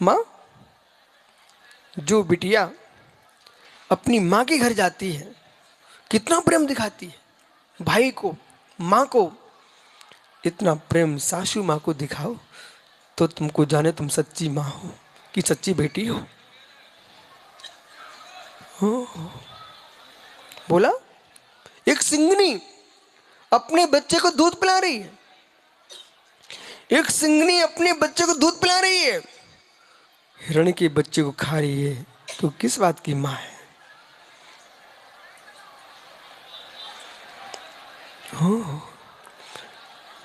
माँ, जो बिटिया अपनी माँ के घर जाती है कितना प्रेम दिखाती है भाई को, माँ को, इतना प्रेम सासू माँ को दिखाओ तो तुमको जाने तुम सच्ची माँ हो कि सच्ची बेटी हो। बोला, एक सिंगनी अपने बच्चे को दूध पिला रही है, एक सिंगनी अपने बच्चे को दूध पिला रही है, हिरण के बच्चे को खा रही है, तो किस बात की माँ है?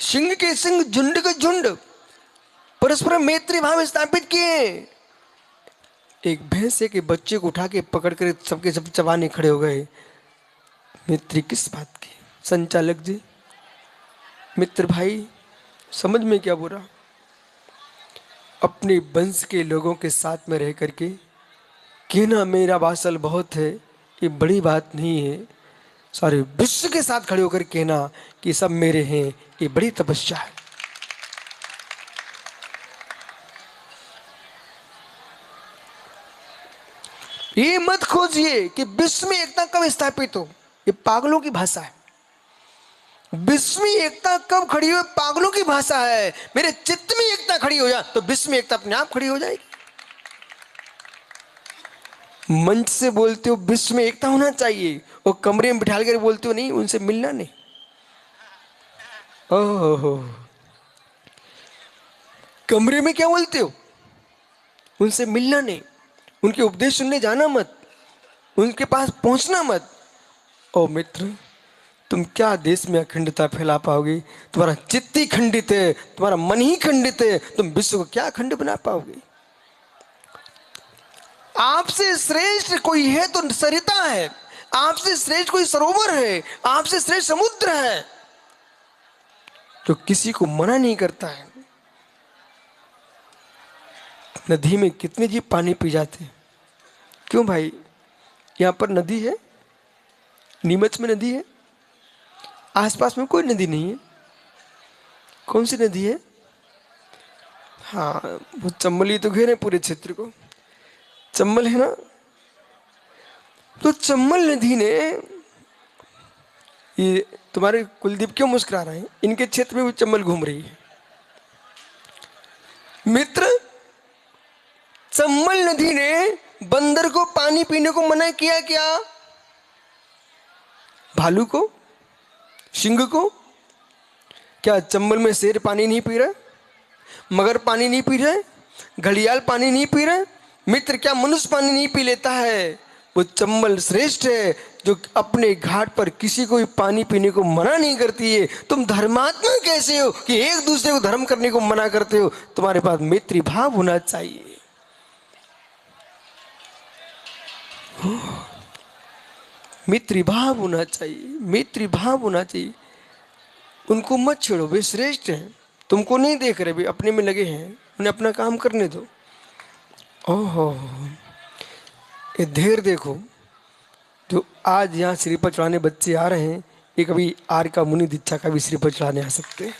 सिंह के सिंह, झुंड के झुंड परस्पर मैत्री भाव स्थापित किए। एक भैंसे के बच्चे को उठा के पकड़ कर सबके सब चबाने खड़े हो गए। मैत्री किस बात की? संचालक जी, मित्र भाई, समझ में क्या बुरा? अपने वंश के लोगों के साथ में रह करके कहना मेरा वात्सल बहुत है, ये बड़ी बात नहीं है। सारे विश्व के साथ खड़े होकर कहना कि सब मेरे हैं, ये बड़ी तपस्या है। ये मत खोजिए कि विश्व में एकता कब स्थापित हो, ये पागलों की भाषा है। विश्व में एकता कब खड़ी हो, पागलों की भाषा है। मेरे चित्त में एकता खड़ी हो जाए तो विश्व में एकता अपने आप खड़ी हो जाएगी। मंच से बोलते हो विश्व में एकता होना चाहिए, और कमरे में बिठा कर बोलते हो नहीं, उनसे मिलना नहीं। ओहो, कमरे में क्या बोलते हो? उनसे मिलना नहीं, उनके उपदेश सुनने जाना मत, उनके पास पहुंचना मत। ओ मित्र, तुम क्या देश में अखंडता फैला पाओगे? तुम्हारा चित्त ही खंडित है, तुम्हारा मन ही खंडित है, तुम विश्व को क्या अखंड बना पाओगे? आपसे श्रेष्ठ कोई है तो सरिता है, आपसे श्रेष्ठ कोई सरोवर है, आपसे श्रेष्ठ समुद्र है, जो किसी को मना नहीं करता है। नदी में कितने जीव पानी पी जाते हैं। क्यों भाई? यहाँ पर नदी है, नीमच में नदी है, आसपास में कोई नदी नहीं है। कौन सी नदी है? हाँ, वो चंबल ही तो घेरे पूरे क्षेत्र को, चंबल है ना। तो चंबल नदी ने, ये तुम्हारे कुलदीप क्यों मुस्कुरा रहे हैं? इनके क्षेत्र में भी चंबल घूम रही है। मित्र, चंबल नदी ने बंदर को पानी पीने को मना किया क्या? भालू को, सिंह को? क्या चंबल में शेर पानी नहीं पी रहा? मगर पानी नहीं पी रहे? घड़ियाल पानी नहीं पी रहे? मित्र, क्या मनुष्य पानी नहीं पी लेता है? वो चंबल श्रेष्ठ है जो अपने घाट पर किसी को भी पानी पीने को मना नहीं करती है। तुम धर्मात्मा कैसे हो कि एक दूसरे को धर्म करने को मना करते हो? तुम्हारे पास मैत्री भाव होना चाहिए। मैत्री भाव होना चाहिए, मैत्री भाव होना चाहिए। उनको मत छेड़ो, वे श्रेष्ठ हैं, तुमको नहीं देख रहे, वे अपने में लगे हैं, उन्हें अपना काम करने दो। ओहो, ये धैर्य देखो, जो आज यहाँ सिर पर चढ़ाने बच्चे आ रहे हैं, ये कभी आर का मुनि दीक्षा का भी सिर पर चढ़ाने आ सकते हैं।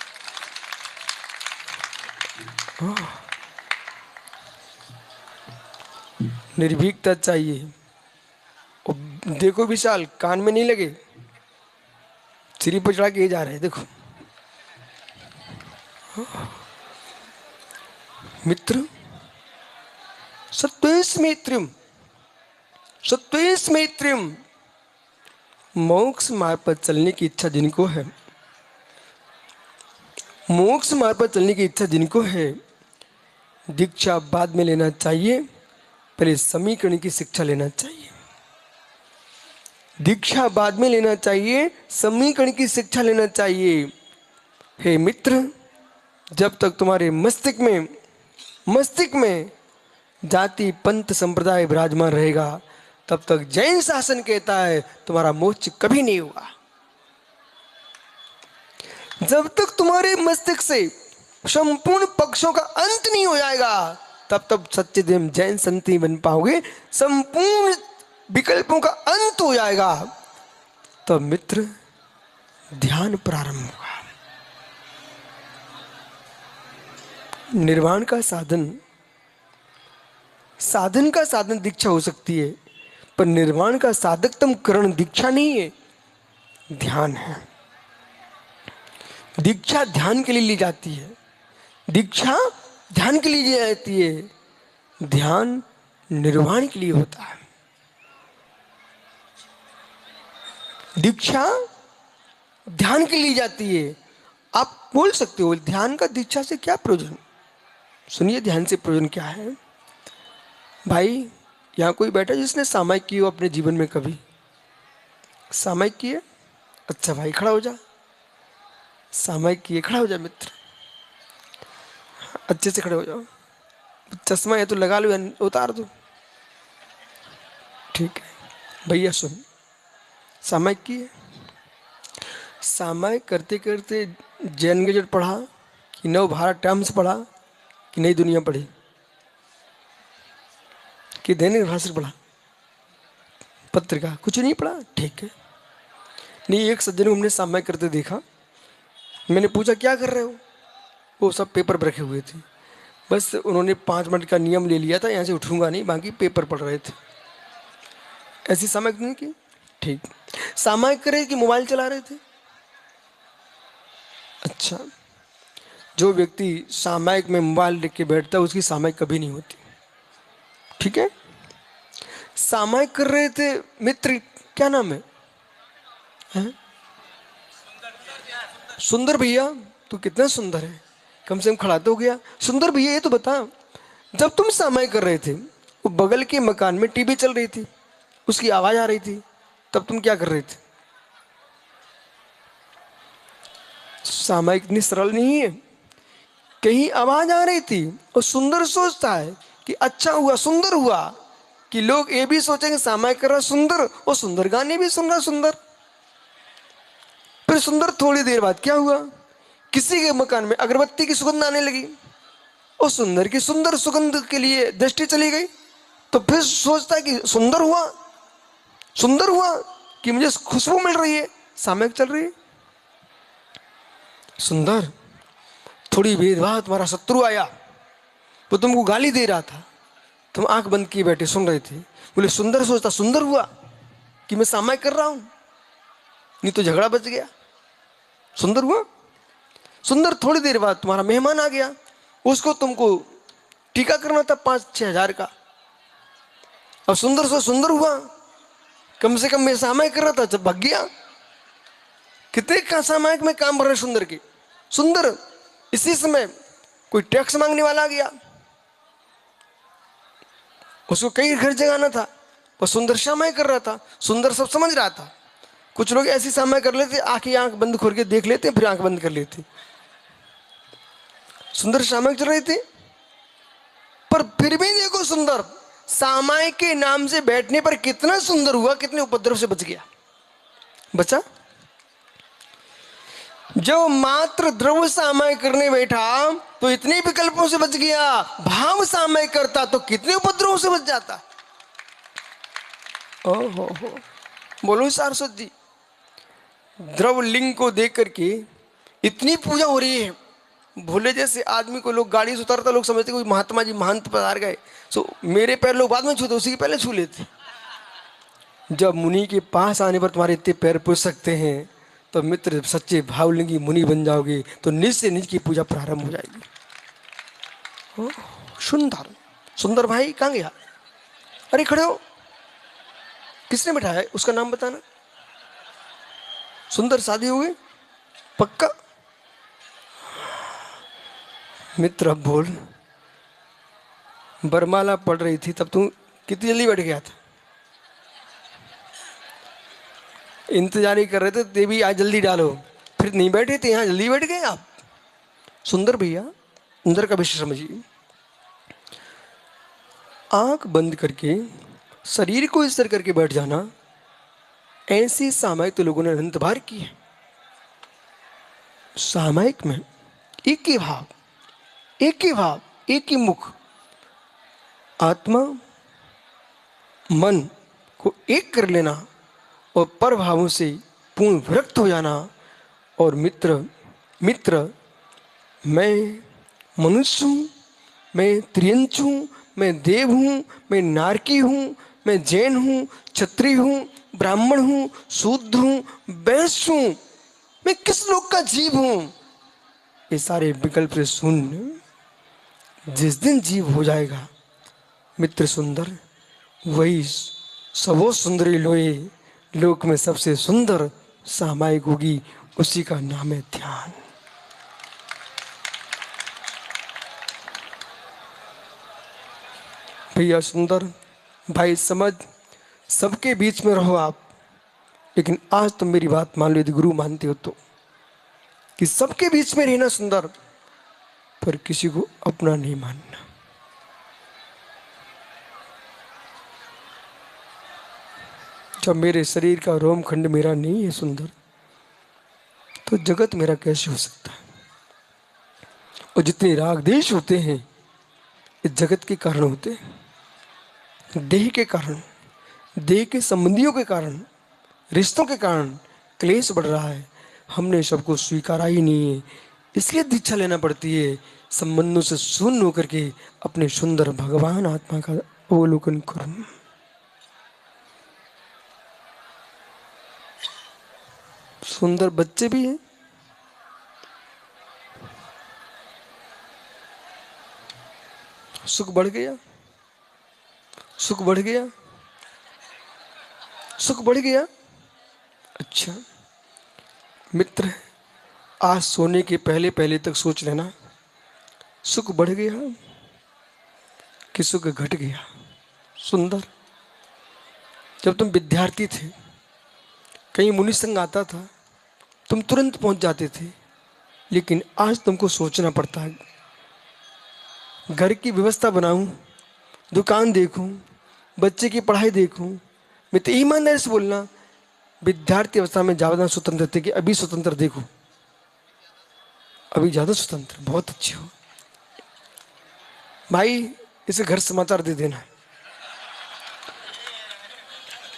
निर्भीकता चाहिए। और देखो विशाल, कान में नहीं लगे, सिर पर चढ़ा के जा रहे हैं, देखो। मित्र, सत्वेश मैत्रिम, सत्वेश मैत्रिम। मोक्ष मार्ग पर चलने की इच्छा जिनको है, मोक्ष मार्ग पर चलने की इच्छा जिनको है, दीक्षा बाद में लेना चाहिए, पहले समीकरण की शिक्षा लेना चाहिए। दीक्षा बाद में लेना चाहिए, समीकरण की शिक्षा लेना चाहिए। हे मित्र, जब तक तुम्हारे मस्तिष्क में जाति पंथ संप्रदाय विराजमान रहेगा, तब तक जैन शासन कहता है तुम्हारा मोक्ष कभी नहीं होगा। जब तक तुम्हारे मस्तिष्क से संपूर्ण पक्षों का अंत नहीं हो जाएगा, तब तक सच्चे जैन संत नहीं बन पाओगे। संपूर्ण विकल्पों का अंत हो जाएगा, तब मित्र ध्यान प्रारंभ होगा। निर्वाण का साधन साधन का साधन दीक्षा हो सकती है, पर निर्वाण का साधकतम करण दीक्षा नहीं है, ध्यान है। दीक्षा ध्यान के लिए ली जाती है, दीक्षा ध्यान के लिए ली जाती है, ध्यान निर्वाण के लिए होता है। दीक्षा ध्यान के लिए जाती है। आप बोल सकते हो ध्यान का दीक्षा से क्या प्रयोजन? सुनिए ध्यान से प्रयोजन क्या है। भाई यहाँ कोई बैठा जिसने सामायिक की हो अपने जीवन में? कभी सामायिक किए? अच्छा भाई खड़ा हो जा। सामायिक किए, खड़ा हो जा मित्र, अच्छे से खड़े हो जाओ। चश्मा है तो लगा लो या उतार दो, ठीक है। भैया सुन, सामायिक किए? सामायिक करते करते जैन गजट पढ़ा कि नव भारत टाइम्स पढ़ा कि नई दुनिया पढ़ी कि दैनिक भास्कर पढ़ा, पत्रिका कुछ नहीं पढ़ा? ठीक है। नहीं, एक सज्जन को हमने सामायिक करते देखा, मैंने पूछा क्या कर रहे हो? वो सब पेपर पर रखे हुए थे, बस उन्होंने 5 मिनट का नियम ले लिया था, यहाँ से उठूंगा नहीं, बाकी पेपर पढ़ रहे थे। ऐसी सामायिक नहीं की? ठीक। सामायिक करे कि मोबाइल चला रहे थे? अच्छा, जो व्यक्ति सामायिक में मोबाइल लेके बैठता है उसकी सामायिक कभी नहीं होती, ठीक है। सामायिक कर रहे थे मित्र, क्या नाम है? सुंदर भैया, तू कितना सुंदर है, कम से कम खड़ा तो हो गया। सुंदर भैया ये तो बता, जब तुम सामायिक कर रहे थे वो बगल के मकान में टीवी चल रही थी, उसकी आवाज आ रही थी, तब तुम क्या कर रहे थे? सामायिक इतनी सरल नहीं है। कहीं आवाज आ रही थी और सुंदर सोचता है कि अच्छा हुआ, सुंदर हुआ, कि लोग ये भी सोचेंगे सामायिक कर रहा सुंदर, और सुंदर गाने भी सुन रहा सुंदर। फिर सुंदर थोड़ी देर बाद क्या हुआ, किसी के मकान में अगरबत्ती की सुगंध आने लगी, और सुंदर की सुंदर सुगंध के लिए दृष्टि चली गई, तो फिर सोचता है कि सुंदर हुआ, सुंदर हुआ कि मुझे खुशबू मिल रही है, सामायिक चल रही है। सुंदर, थोड़ी देर बाद तुम्हारा शत्रु आया, वो तुमको गाली दे रहा था, तुम आंख बंद किए बैठे सुन रहे थे, बोले सुंदर सोचता सुंदर हुआ कि मैं सामायिक कर रहा हूं, नहीं तो झगड़ा बच गया, सुंदर हुआ। सुंदर, थोड़ी देर बाद तुम्हारा मेहमान आ गया, उसको तुमको टीका करना था 5-6 हजार का, अब सुंदर सो सुंदर हुआ, कम से कम मैं सामायिक कर रहा था, जब भाग गया। कितने का सामायिक में काम कर रहे सुंदर के। सुंदर, इसी समय कोई टैक्स मांगने वाला आ गया, उसको कई घर जगाना था, पर सुंदर सामायिक कर रहा था, सुंदर सब समझ रहा था। कुछ लोग ऐसी सामायिक कर लेते, आंख बंद खोल के देख लेते, फिर आंख बंद कर लेते। सुंदर सामायिक चल रहे थे, पर फिर भी देखो सुंदर सामायिक के नाम से बैठने पर कितना सुंदर हुआ, कितने उपद्रव से बच गया। बचा? जब मात्र द्रव्य सामायिक करने बैठा तो इतने विकल्पों से बच गया, भाव सामायिक करता तो कितने उपद्रवों से बच जाता। ओहो हो, बोलो सारस्वत जी, द्रव्य लिंग को देख करके इतनी पूजा हो रही है। भोले जैसे आदमी को लोग गाड़ी से उतारता, लोग समझते कोई महात्मा जी महंत पधार गए, सो मेरे पैर लोग बाद में छूते, उसी के पहले छू लेते। जब मुनि के पास आने पर तुम्हारे इतने पैर पूछ सकते हैं, तो मित्र सच्चे भावलिंगी मुनि बन जाओगे, तो निज से निज की पूजा प्रारंभ हो जाएगी। सुंदर, सुंदर भाई कहाँ गया? अरे खड़े हो, किसने बैठाया है? उसका नाम बताना। सुंदर, शादी हो गई पक्का? मित्र अब बोल, बरमाला पढ़ रही थी तब तू कितनी जल्दी बैठ गया था? इंतजार ही कर रहे थे, देवी आज जल्दी डालो, फिर नहीं बैठे थे, यहाँ जल्दी बैठ गए आप। सुंदर भैया, अंदर का विषय समझिए। आंख बंद करके शरीर को इस तरह करके बैठ जाना, ऐसी सामायिक तो लोगों ने अनंत बार की है। सामायिक में एक ही भाव, एक ही भाव, एक ही मुख, आत्मा मन को एक कर लेना और पर भावों से पूर्ण विरक्त हो जाना। और मित्र, मित्र मैं मनुष्य हूँ, मैं त्रियंच हूँ, मैं देव हूँ, मैं नारकी हूँ, मैं जैन हूँ, क्षत्रिय हूँ, ब्राह्मण हूँ, शूद्र हूँ, वैश्य हूँ, मैं किस लोक का जीव हूँ। ये सारे विकल्प से शून्य जिस दिन जीव हो जाएगा मित्र सुंदर, वही सबो सुंदरी लोए लोक में सबसे सुंदर सामायिक होगी। उसी का नाम है ध्यान। भैया सुंदर, भाई समझ, सबके बीच में रहो आप, लेकिन आज तुम मेरी बात मान लो, यदि गुरु मानते हो तो, कि सबके बीच में रहना सुंदर, पर किसी को अपना नहीं मानना। जब मेरे शरीर का रोम खंड मेरा नहीं है सुंदर, तो जगत मेरा कैसे हो सकता है। और जितने राग देश होते हैं ये जगत के कारण होते हैं, देह के कारण, देह के संबंधियों के कारण, रिश्तों के कारण क्लेश बढ़ रहा है। हमने सबको स्वीकारा ही नहीं है, इसलिए दीक्षा लेना पड़ती है। संबंधों से शून्य होकर के अपने सुंदर भगवान आत्मा का अवलोकन करूं। सुंदर बच्चे भी हैं, सुख बढ़ गया, सुख बढ़ गया, सुख बढ़ गया। अच्छा मित्र, आज सोने के पहले पहले तक सोच लेना, सुख बढ़ गया कि सुख घट गया। सुंदर, जब तुम विद्यार्थी थे, कहीं मुनि संग आता था, तुम तुरंत पहुंच जाते थे, लेकिन आज तुमको सोचना पड़ता है, घर की व्यवस्था बनाऊं, दुकान देखूं, बच्चे की पढ़ाई देखूं। मैं तो ईमानदारी से बोलना, विद्यार्थी अवस्था में ज़्यादा स्वतंत्र थे कि अभी स्वतंत्र देखो, अभी ज़्यादा स्वतंत्र, बहुत अच्छे हो भाई। इसे घर समाचार दे देना,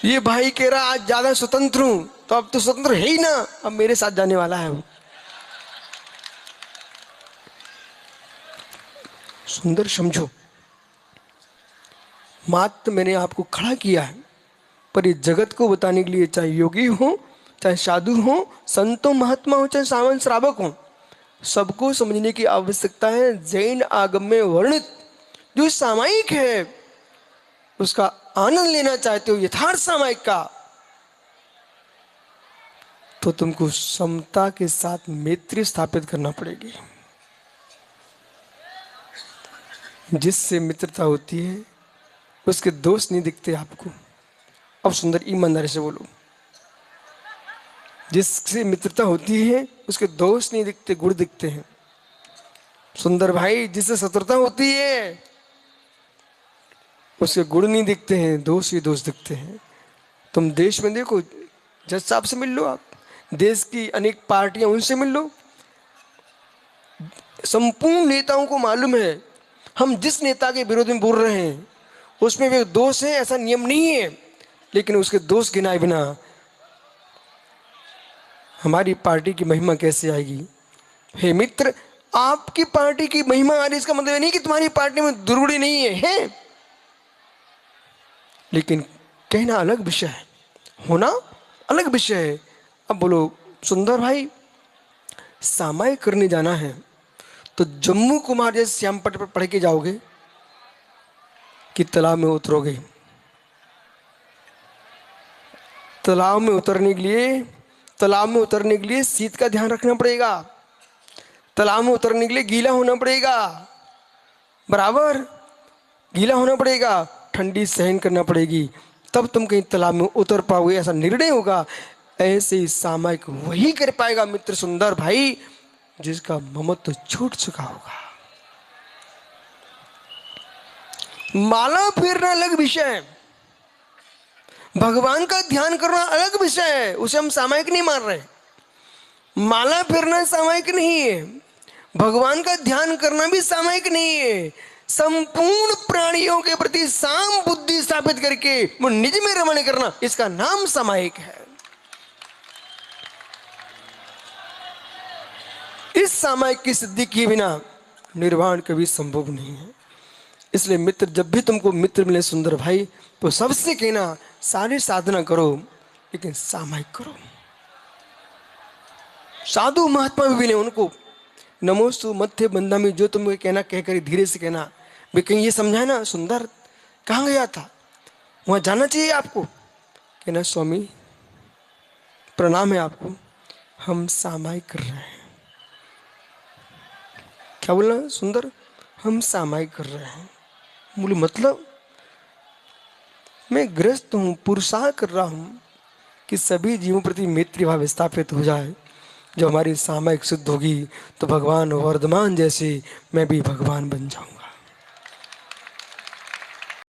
ये भाई कह रहा आज ज़्यादा स्वतंत्र हूं, तो अब तो स्वतंत्र है ही ना, अब मेरे साथ जाने वाला है वो। सुंदर समझो, मात्र मैंने आपको खड़ा किया है, पर इस जगत को बताने के लिए चाहे योगी हो, चाहे साधु हो, संत हो, महात्मा हो, चाहे सावंत श्रावक हो, सबको समझने की आवश्यकता है। जैन आगम में वर्णित जो सामायिक है उसका आनंद लेना चाहते हो, यथार्थ सामायिक का, तो तुमको समता के साथ मैत्री स्थापित करना पड़ेगी। जिससे मित्रता होती है उसके दोष नहीं दिखते आपको। अब सुंदर ईमानदारी से बोलो, जिससे मित्रता होती है उसके दोष नहीं दिखते, गुण दिखते हैं। सुंदर भाई, जिससे शत्रुता होती है उसके गुण नहीं दिखते हैं, दोष ही दोष दिखते हैं। तुम देश में देखो, जज साहब से मिल लो, आप देश की अनेक पार्टियां, उनसे मिल लो, संपूर्ण नेताओं को मालूम है हम जिस नेता के विरोध में बोल रहे हैं उसमें भी दोष है, ऐसा नियम नहीं है, लेकिन उसके दोष गिनाए बिना हमारी पार्टी की महिमा कैसे आएगी। हे मित्र, आपकी पार्टी की महिमा आ रही, इसका मतलब नहीं कि तुम्हारी पार्टी में दुर्गुणी नहीं है, लेकिन कहना अलग विषय है, होना अलग विषय है। अब बोलो सुंदर भाई, सामायिक करने जाना है तो जम्मू कुमार जैसे श्याम पट पर पढ़ के जाओगे कि तालाब में उतरोगे। तालाब में उतरने के लिए, तालाब में उतरने के लिए शीत का ध्यान रखना पड़ेगा, तालाब में उतरने के लिए गीला होना पड़ेगा, बराबर गीला होना पड़ेगा, ठंडी सहन करना पड़ेगी, तब तुम कहीं तालाब में उतर पाओगे, ऐसा निर्णय होगा। ऐसे ही सामायिक वही कर पाएगा मित्र सुंदर भाई जिसका ममत्व छूट चुका होगा। माला फेरना अलग विषय है, भगवान का ध्यान करना अलग विषय है, उसे हम सामायिक नहीं मान रहे। माला फेरना सामायिक नहीं है, भगवान का ध्यान करना भी सामायिक नहीं है। संपूर्ण प्राणियों के प्रति साम बुद्धि स्थापित करके वो निज में रमण करना, इसका नाम सामायिक है। इस सामायिक की सिद्धि किए बिना निर्वाण कभी संभव नहीं है। इसलिए मित्र, जब भी तुमको मित्र मिले सुंदर भाई, तो सबसे कहना सारी साधना करो, लेकिन सामायिक करो। साधु महात्मा भी मिले, उनको नमोस्तु मध्य बंधा में जो तुम्हें कहना कहकर धीरे से कहना, वे कहीं ये समझाए ना, सुंदर कहाँ गया था, वहां जाना चाहिए आपको। कहना स्वामी प्रणाम है आपको, हम सामायिक कर रहे हैं। क्या बोलना सुंदर, हम सामायिक कर रहे हैं। बोले मतलब, मैं ग्रस्त हूं, पुरुषार्थ कर रहा हूं कि सभी जीवों प्रति मैत्री भाव स्थापित हो जाए। जो हमारी सामायिक सिद्ध होगी तो भगवान वर्धमान जैसे मैं भी भगवान बन जाऊंगा।